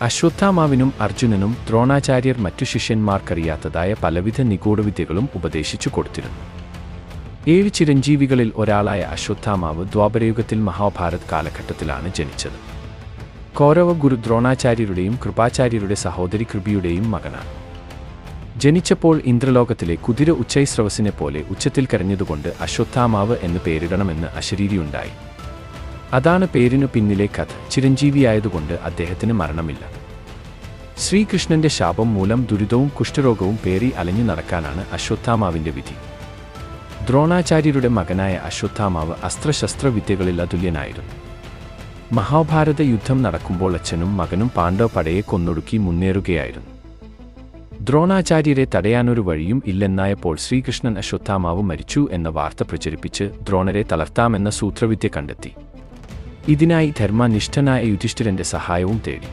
അശ്വത്ഥാമാവിനും അർജുനനും ദ്രോണാചാര്യർ മറ്റു ശിഷ്യന്മാർക്കറിയാത്തതായ പലവിധ നിഗൂഢവിദ്യകളും ഉപദേശിച്ചു കൊടുത്തിരുന്നു. 7 ചിരഞ്ജീവികളിൽ ഒരാളായ അശ്വത്ഥാമാവ് ദ്വാപരയുഗത്തിൽ മഹാഭാരത് കാലഘട്ടത്തിലാണ് ജനിച്ചത്. കൗരവ ഗുരു ദ്രോണാചാര്യരുടെയും കൃപാചാര്യരുടെ സഹോദരി കൃപിയുടെയും മകനാണ്. ജനിച്ചപ്പോൾ ഇന്ദ്രലോകത്തിലെ കുതിര ഉച്ചൈസ്രവസിനെ പോലെ ഉച്ചത്തിൽ കരഞ്ഞതുകൊണ്ട് അശ്വത്ഥാമാവ് എന്ന് പേരിടണമെന്ന് അശരീരിയുണ്ടായി. അതാണ് പേരിനു പിന്നിലെ കഥ. ചിരഞ്ജീവിയായതുകൊണ്ട് അദ്ദേഹത്തിന് മരണമില്ല. ശ്രീകൃഷ്ണന്റെ ശാപം മൂലം ദുരിതവും കുഷ്ഠരോഗവും പേറി അലഞ്ഞു നടക്കാനാണ് അശ്വത്ഥാമാവിന്റെ വിധി. ദ്രോണാചാര്യരുടെ മകനായ അശ്വത്ഥാമാവ് അസ്ത്രശസ്ത്ര വിദ്യകളിൽ അതുല്യനായിരുന്നു. മഹാഭാരത യുദ്ധം നടക്കുമ്പോൾ അച്ഛനും മകനും പാണ്ഡവ പടയെ കൊന്നൊടുക്കി മുന്നേറുകയായിരുന്നു. ദ്രോണാചാര്യരെ തടയാനൊരു വഴിയും ഇല്ലെന്നായപ്പോൾ ശ്രീകൃഷ്ണൻ അശ്വത്ഥാമാവ് മരിച്ചു എന്ന വാർത്ത പ്രചരിപ്പിച്ച് ദ്രോണരെ തളർത്താമെന്ന സൂത്രവിദ്യ കണ്ടെത്തി. ഇതിനായി ധർമ്മനിഷ്ഠനായ യുധിഷ്ഠിരന്റെ സഹായവും തേടി.